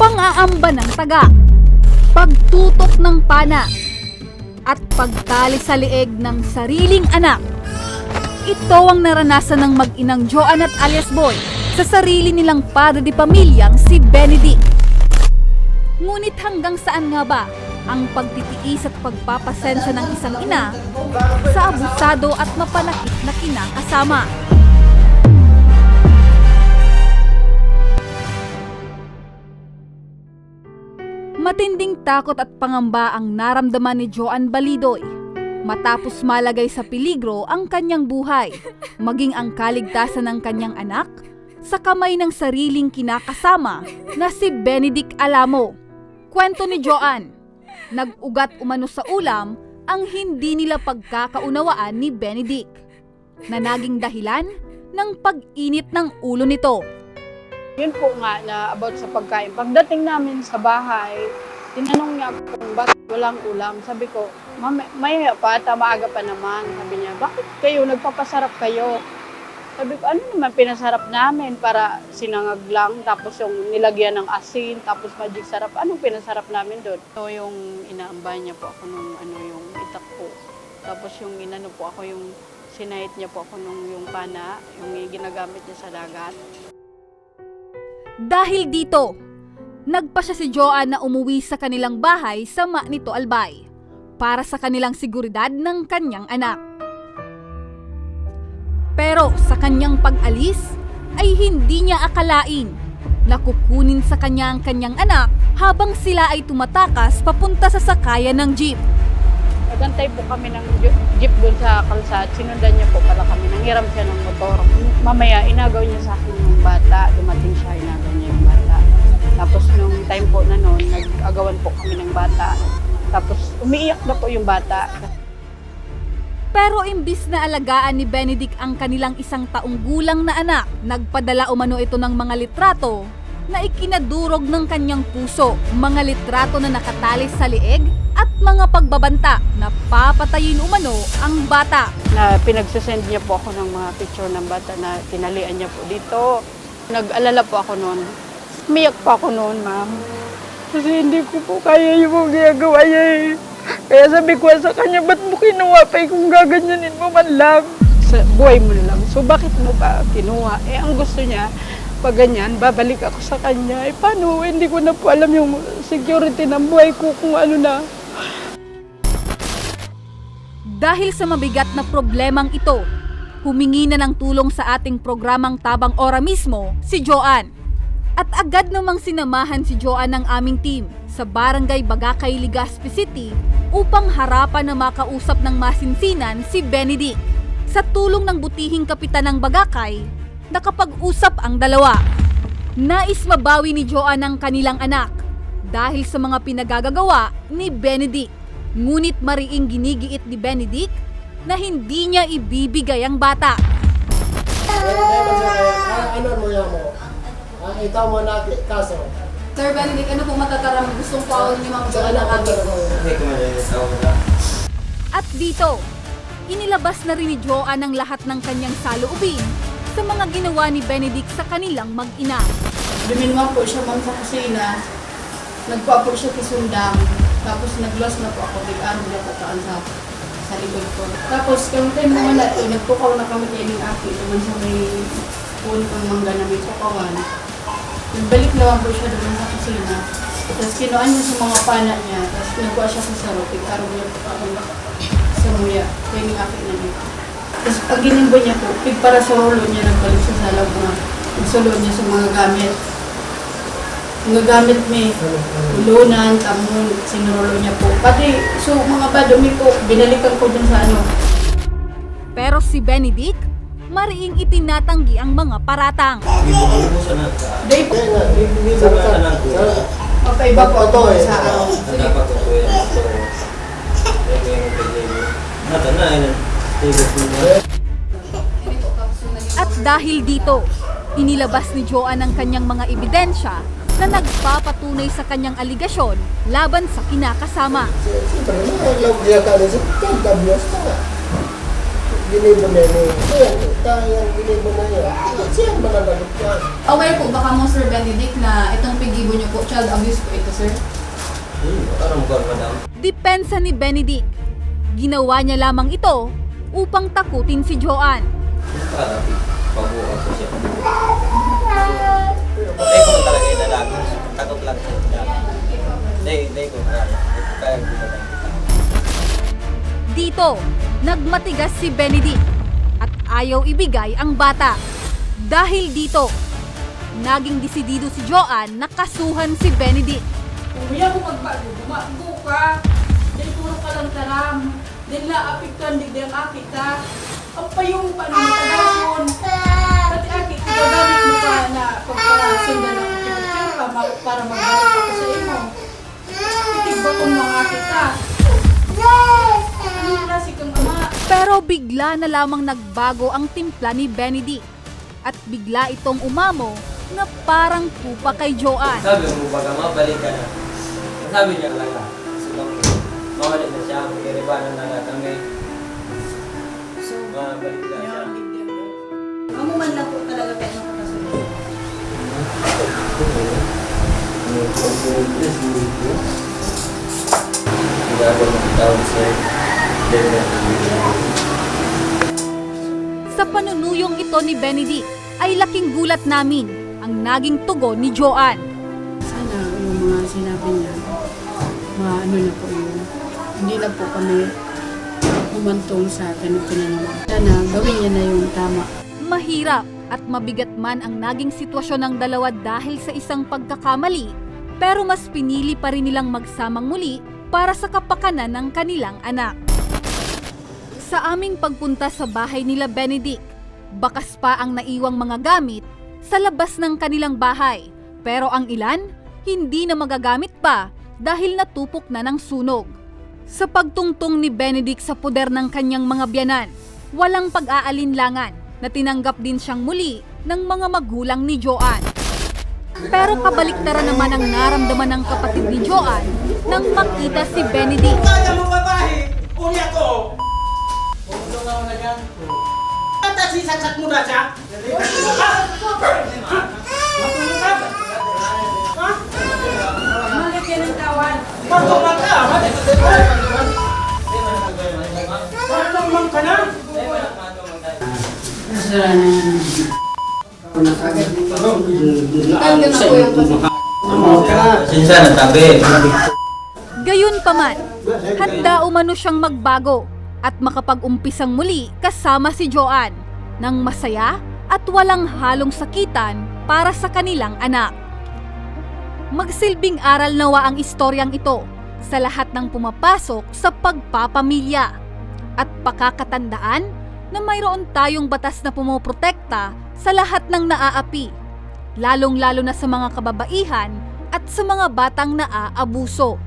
Pang-aamba ng taga, pagtutok ng pana, at pagtali sa lieg ng sariling anak. Ito ang naranasan ng mag-inang Joan at alias Boy sa sarili nilang padre de pamilyang si Benedict. Ngunit hanggang saan nga ba ang pagtitiis at pagpapasensya ng isang ina sa abusado at mapanakit na kinakasama? Matinding takot at pangamba ang naramdaman ni Joan Balidoy matapos malagay sa peligro ang kanyang buhay, maging ang kaligtasan ng kanyang anak sa kamay ng sariling kinakasama na si Benedict Alamo. Kwento ni Joan, nag-ugat umano sa ulam ang hindi nila pagkakaunawaan ni Benedict na naging dahilan ng pag-init ng ulo nito. Yun po nga na about sa pagkain. Pagdating namin sa bahay, tinanong niya kung bakit walang ulam. Sabi ko, maya pa, maaga pa naman. Sabi niya, bakit kayo, nagpapasarap kayo? Sabi ko, ano naman pinasarap namin para sinangag lang, tapos yung nilagyan ng asin, tapos magic sarap. Anong pinasarap namin doon? So, yung inaambay niya po ako nung yung itak po. Tapos yung inano po ako, yung sinahit niya po ako nung yung pana, yung ginagamit niya sa dagat. Dahil dito, nagpa siya si Joan na umuwi sa kanilang bahay sa Manito Albay para sa kanilang seguridad ng kanyang anak. Pero sa kanyang pag-alis ay hindi niya akalain na kukunin sa kanya ang kanyang anak habang sila ay tumatakas papunta sa sakayan ng jeep. Nagantay po kami ng jeep doon sa kalsada. Sinundan niya po pala kami. Nanghiram siya ng motor. Mamaya, inagaw niya sa akin yung bata. Dumating siya, inagaw niya yung bata. Tapos nung time po na noon, nag-agawan po kami ng bata. Tapos umiiyak na po yung bata. Pero imbis na alagaan ni Benedict ang kanilang 1 taong gulang na anak, nagpadala umano ito ng mga litrato na ikinadurog ng kanyang puso. Mga litrato na nakatali sa lieg at mga pagbabanta na papatayin umano ang bata. Na pinagsasend niya po ako ng mga picture ng bata na tinalian niya po dito. Nag-alala po ako noon. Umiyak pa ako noon, ma'am. Kasi hindi ko po kaya yung ginagawa niya eh. Kaya sabi ko sa kanya, ba't mo kinuha pa kung gaganyanin mo man lang? Sa buhay mo na lang. So bakit mo pa kinuha? Eh ang gusto niya, pag ganyan, babalik ako sa kanya. Eh paano? Hindi ko na po alam yung security ng buhay ko kung ano na. Dahil sa mabigat na problemang ito, humingi na ng tulong sa ating programang Tabang Ora mismo si Joan. At agad namang sinamahan si Joan ng aming team sa Barangay Bagakay, Legazpi City upang harapan na makausap ng masinsinan si Benedict. Sa tulong ng butihing kapitan ng Bagakay, nakapag-usap ang dalawa. Nais mabawi ni Joan ang kanilang anak dahil sa mga pinagagagawa ni Benedict. Ngunit mariing ginigiit ni Benedict na hindi niya ibibigay ang bata. Ano mo yan mo? Ikaw mo na kaso. Sir Benedict, ano po matatarang gustong pawal niyo mga Joan ang amin? At dito, inilabas na rin ni Joan ang lahat ng kanyang saloobin sa mga ginawa ni Benedict sa kanilang mag-ina. Duminuman po siya ma'am sa kusina. Nagpa po siya kisundang. Tapos nag-loss na po ako. Big-arm na tataan sa likod ko. Tapos kung time naman natin, nagpukaw na kami kayo ng aki. Naman sa may puno pang mangga na may pukawan. Nagbalik naman po siya doon sa kusina. Tapos kinuan niya sa mga pana niya. Tapos nagkuha siya sa saro. Big-arm niya po ako sa muya. Kayo ng aki na dito. Tapos pag ginimbo niya po, para sa rolo niya, nagbalik siya sa lab na nagsulo niya sa mga gamit. Mga gamit may ulunan, tamon, sinurolo niya po. Pati, so mga badumi po, binalikan ko dun sa ano. Pero si Benedict, mariing itinatanggi ang mga paratang. Day po, mapaiba po ako sa araw. At dahil dito, inilabas ni Joan ang kanyang mga ebidensya na nagpapatunay sa kanyang aligasyon laban sa kinakasama. ginibo na yun. Yan, yung ginibo na yun. Siya mananagot yan. Aware po baka mo, Sir Benedict, na itong pigibo niyo po, child abuse po ito, sir? Parang mukhang madam. Depensa ni Benedict. Ginawa niya lamang ito upang takutin si Joanne. Para pabukas ko siya. Patay ko talaga yung lalaki. Takot lang siya. Hindi ko kaya. Kaya ko talaga. Dito, nagmatigas si Benedict at ayaw ibigay ang bata. Dahil dito, naging desidido si Joanne na kasuhan si Benedict. Kuya mo magbago, gumago ka. Dahil puro ka lang taram. Dahil naapiktuan, di ang akit ka. Ang payong paano mo kadasyon. Pati akit, gagamit mo ka na pagkarasindan ng picture ka para magbalik ako sa imo. Itigbaton mo ang akit ka. Anong klase kang ama? Pero bigla na lamang nagbago ang timpla ni Benedict at bigla itong umamo na parang tupa kay Joanne. Sabi mo baga mabalik ka na. Sabi niya talaga. Silang mawalik na siya. Magkiribanan na lahat kami. So, Mabalik na siya. Amo man lang po talaga kayo nakakasunod. Hindi ako magtawag sir. Sa panunuyong ito ni Benedict ay laking gulat namin ang naging tugon ni Joanne. Sana yung mga sinabi niya, ano na po yun. Hindi na po kami humantong sa ganito na naman. Sana gawin niya na yung tama. Mahirap at mabigat man ang naging sitwasyon ng dalawa dahil sa isang pagkakamali, pero mas pinili pa rin nilang magsamang muli para sa kapakanan ng kanilang anak. Sa aming pagpunta sa bahay nila Benedict, bakas pa ang naiwang mga gamit sa labas ng kanilang bahay, pero ang ilan hindi na magagamit pa dahil natupok na ng sunog. Sa pagtungtong ni Benedict sa poder ng kanyang mga biyanan, walang pag-aalinlangan na tinanggap din siyang muli ng mga magulang ni Joanne. Pero kabaliktaran naman ang naramdaman ng kapatid ni Joanne nang makita si Benedict. Kaya mo babae, unya ko. Pumunta ako na dyan. Kata si saksat mo na siya. Matulog ka ba? Ha? Malik yan ang tawan. Matulog ka? Matulog ka na? Tanggal na po yung Sinsa na tabi. Gayon paman, handa umano siyang magbago at makapag-umpisang muli kasama si Joanne ng masaya at walang halong sakitan para sa kanilang anak. Magsilbing aral nawa ang istoryang ito sa lahat ng pumapasok sa pagpapamilya at pakakatandaan na mayroon tayong batas na pumoprotekta sa lahat ng naaapi, lalong-lalo na sa mga kababaihan at sa mga batang naaabuso.